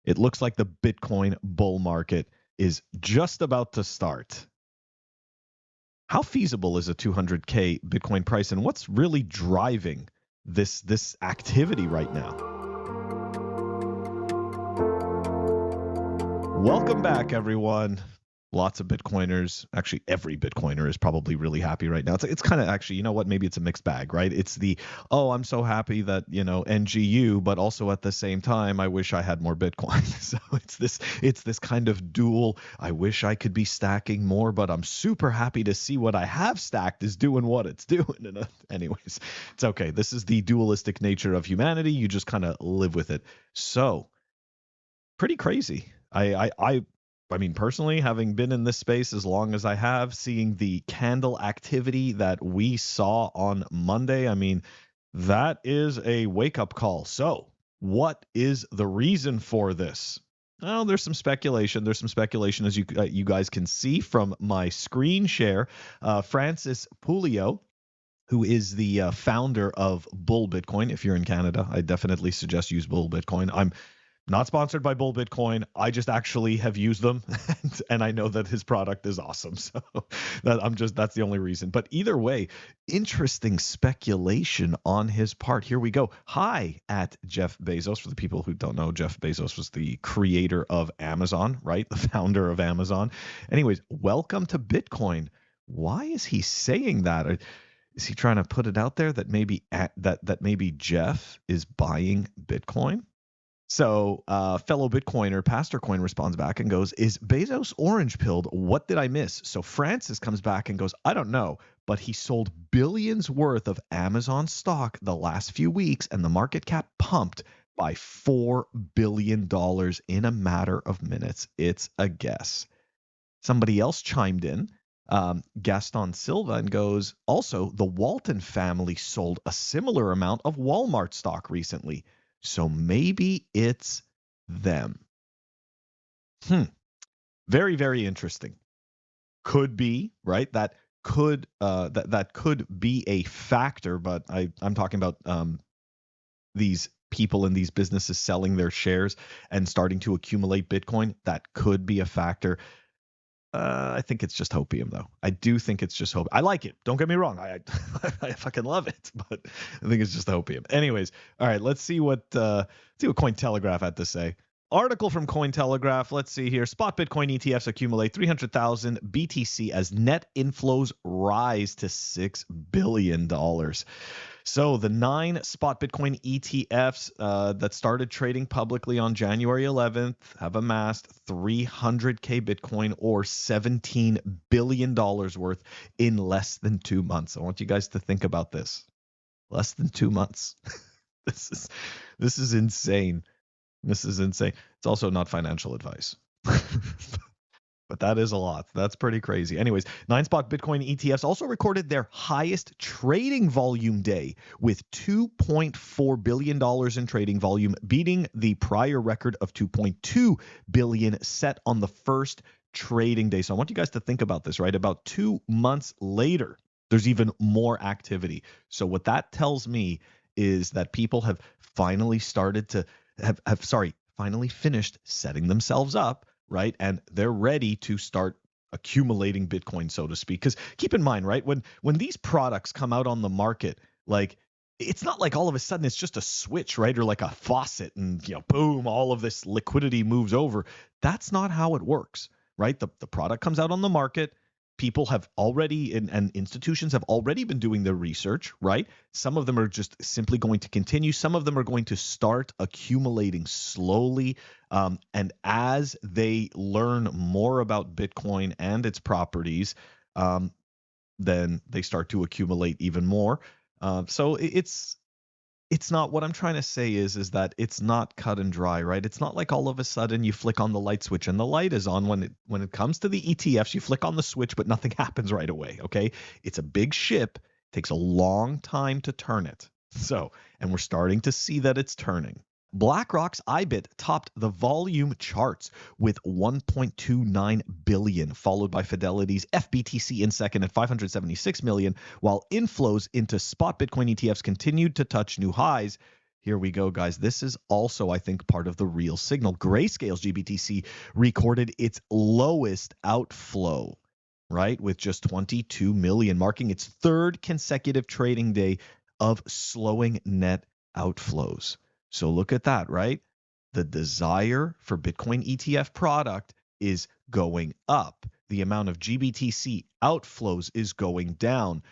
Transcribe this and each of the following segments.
It looks like the Bitcoin bull market is just about to start. How feasible is a 200K Bitcoin price, and what's really driving this activity right now? Welcome back, everyone. Lots of Bitcoiners. Actually, every Bitcoiner is probably really happy right now. It's kind of actually, you know what? Maybe it's a mixed bag, right? It's the, oh, I'm so happy that, NGU, but also at the same time, I wish I had more Bitcoin. So it's this kind of dual, I wish I could be stacking more, but I'm super happy to see what I have stacked is doing what it's doing. And anyways, it's okay. This is the dualistic nature of humanity. You just kind of live with it. So pretty crazy. I mean, personally, having been in this space as long as I have, seeing the candle activity that we saw on Monday, I mean, that is a wake-up call. So, what is the reason for this? Well, there's some speculation. There's some speculation, as you guys can see from my screen share. Francis Pulio, who is the founder of Bull Bitcoin. If you're in Canada, I definitely suggest use Bull Bitcoin. I'm not sponsored by Bull Bitcoin. I just actually have used them, and I know that his product is awesome. So that's the only reason. But either way, interesting speculation on his part. Here we go. Hi at Jeff Bezos. For the people who don't know, Jeff Bezos was the creator of Amazon, right? The founder of Amazon. Anyways, welcome to Bitcoin. Why is he saying that? Is he trying to put it out there that maybe that maybe Jeff is buying Bitcoin? So fellow Bitcoiner, Pastor Coin responds back and goes, is Bezos orange pilled? What did I miss? So Francis comes back and goes, I don't know, but he sold billions worth of Amazon stock the last few weeks, and the market cap pumped by $4 billion in a matter of minutes. It's a guess. Somebody else chimed in, Gaston Silva, and goes, also, the Walton family sold a similar amount of Walmart stock recently. So maybe it's them. Very, very interesting. Could be, right? That could be a factor, but I'm talking about these people in these businesses selling their shares and starting to accumulate Bitcoin. That could be a factor. I think it's just hopium, though. I do think it's just hopium. I like it. Don't get me wrong. I fucking love it, but I think it's just hopium. Anyways, all right. Let's see what Cointelegraph had to say. Article from Cointelegraph. Let's see here. Spot Bitcoin ETFs accumulate 300,000 BTC as net inflows rise to $6 billion. So the 9 spot Bitcoin ETFs that started trading publicly on January 11th have amassed 300K Bitcoin, or $17 billion worth, in less than 2 months. I want you guys to think about this. Less than 2 months. This is insane. This is insane. It's also not financial advice. But that is a lot. That's pretty crazy. Anyways, 9-spot Bitcoin ETFs also recorded their highest trading volume day with $2.4 billion in trading volume, beating the prior record of $2.2 billion set on the first trading day. So I want you guys to think about this, right? About 2 months later, there's even more activity. So what that tells me is that people have finally started to finally finished setting themselves up, right? And they're ready to start accumulating Bitcoin, so to speak. Because keep in mind, right, when these products come out on the market, like, it's not like all of a sudden it's just a switch, right? Or like a faucet and, boom, all of this liquidity moves over. That's not how it works, right? The product comes out on the market. People have already, and institutions have already been doing their research, right? Some of them are just simply going to continue. Some of them are going to start accumulating slowly. And as they learn more about Bitcoin and its properties, then they start to accumulate even more. So it's not, what I'm trying to say is that it's not cut and dry, right? It's not like all of a sudden you flick on the light switch and the light is on. When it comes to the ETFs, you flick on the switch, but nothing happens right away, okay? It's a big ship. It takes a long time to turn it. So, and we're starting to see that it's turning. BlackRock's IBIT topped the volume charts with 1.29 billion, followed by Fidelity's FBTC in second at 576 million, while inflows into spot Bitcoin ETFs continued to touch new highs. Here we go, guys. This is also, I think, part of the real signal. Grayscale's GBTC recorded its lowest outflow, right, with just 22 million, marking its third consecutive trading day of slowing net outflows. So look at that, right? The desire for Bitcoin ETF product is going up. The amount of GBTC outflows is going down.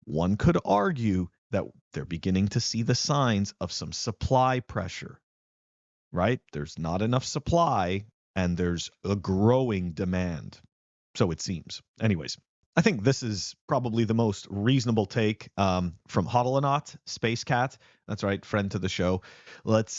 One could argue that they're beginning to see the signs of some supply pressure, right? There's not enough supply and there's a growing demand. So it seems. Anyways, I think this is probably the most reasonable take from Hodlonaut, Space Cat. That's right, friend to the show. Let's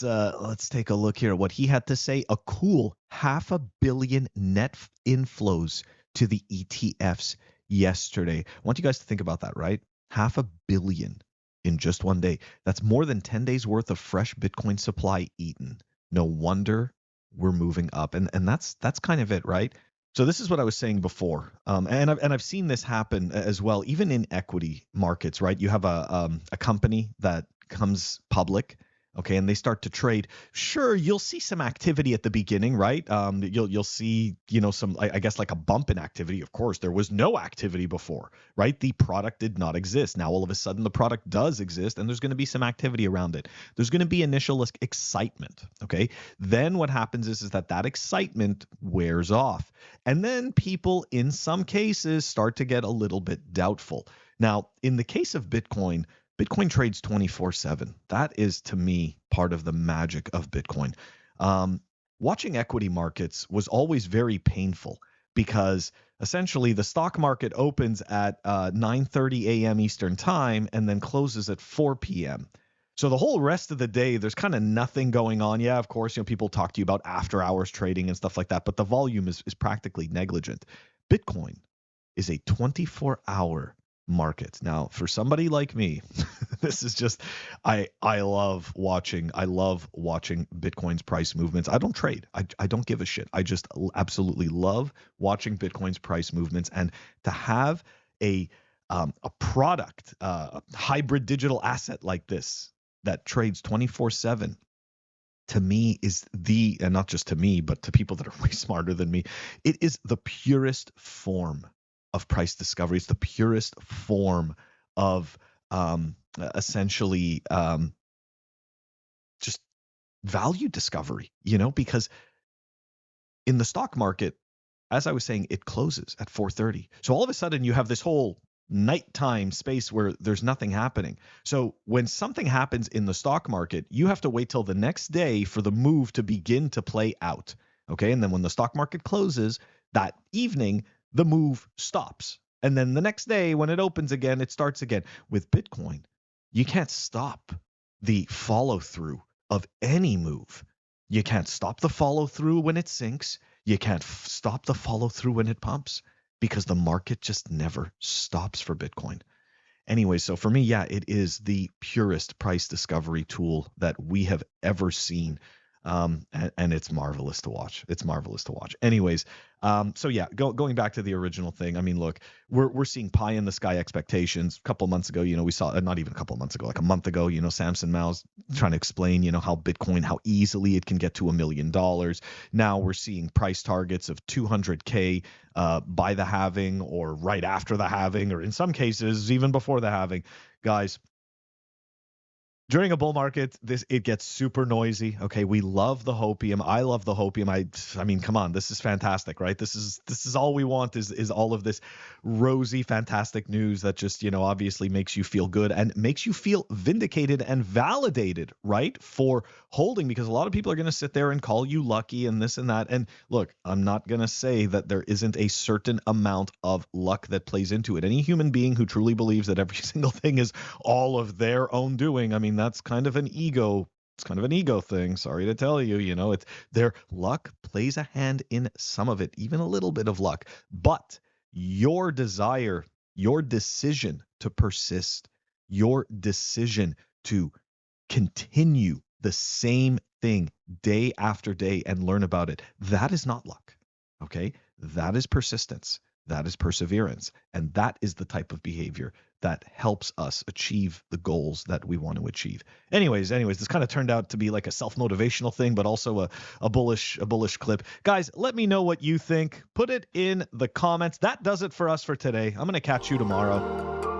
take a look here at what he had to say. A cool 500 million net inflows to the ETFs yesterday. I want you guys to think about that, right? 500 million in just one day. That's more than 10 days worth of fresh Bitcoin supply eaten. No wonder we're moving up. And that's kind of it, right? So this is what I was saying before, and I've seen this happen as well, even in equity markets, right? You have a company that comes public, okay, and they start to trade. Sure, you'll see some activity at the beginning, right? You'll see, some, I guess, like a bump in activity. Of course, there was no activity before, right? The product did not exist. Now all of a sudden the product does exist, and there's going to be some activity around it. There's going to be initial excitement, okay? Then what happens is that excitement wears off, and then people, in some cases, start to get a little bit doubtful. Now, in the case of Bitcoin trades 24/7. That is, to me, part of the magic of Bitcoin. Watching equity markets was always very painful because essentially the stock market opens at 9:30 a.m. Eastern time and then closes at 4 p.m. So the whole rest of the day, there's kind of nothing going on. Yeah, of course, people talk to you about after hours trading and stuff like that, but the volume is practically negligent. Bitcoin is a 24-hour market. Now, for somebody like me, this is just I love watching Bitcoin's price movements. I don't trade. I don't give a shit. I just absolutely love watching Bitcoin's price movements, and to have a product, a hybrid digital asset like this that trades 24/7, to me is and not just to me, but to people that are way smarter than me, it is the purest form of price discovery. It's the purest form of essentially just value discovery, because in the stock market, as I was saying, it closes at 4:30. So all of a sudden you have this whole nighttime space where there's nothing happening. So when something happens in the stock market, you have to wait till the next day for the move to begin to play out. Okay. And then when the stock market closes that evening, the move stops. And then the next day when it opens again, it starts again. With Bitcoin, you can't stop the follow through of any move. You can't stop the follow through when it sinks. You can't stop the follow through when it pumps, because the market just never stops for Bitcoin. Anyway, so for me, yeah, it is the purest price discovery tool that we have ever seen. And it's marvelous to watch. It's marvelous to watch. Anyways, so yeah, going back to the original thing. I mean, look, we're seeing pie in the sky expectations. A couple of months ago, we saw, not even a couple of months ago, like a month ago, Samson Mao's trying to explain, how Bitcoin, how easily it can get to $1 million. Now we're seeing price targets of 200K by the halving, or right after the halving, or in some cases even before the halving. Guys, during a bull market, it gets super noisy. Okay, we love the hopium. I love the hopium. I mean, come on, this is fantastic, right? This is all we want is all of this rosy, fantastic news that just obviously makes you feel good and makes you feel vindicated and validated, right? For holding, because a lot of people are going to sit there and call you lucky and this and that. And look, I'm not going to say that there isn't a certain amount of luck that plays into it. Any human being who truly believes that every single thing is all of their own doing, I mean, that's kind of an ego. It's kind of an ego thing. Sorry to tell you, it's their luck plays a hand in some of it, even a little bit of luck. But your desire, your decision to persist, your decision to continue the same thing day after day and learn about it, that is not luck. Okay? That is persistence. That is perseverance. And that is the type of behavior that helps us achieve the goals that we want to achieve. Anyways, this kind of turned out to be like a self-motivational thing, but also a bullish clip. Guys, let me know what you think. Put it in the comments. That does it for us for today. I'm going to catch you tomorrow.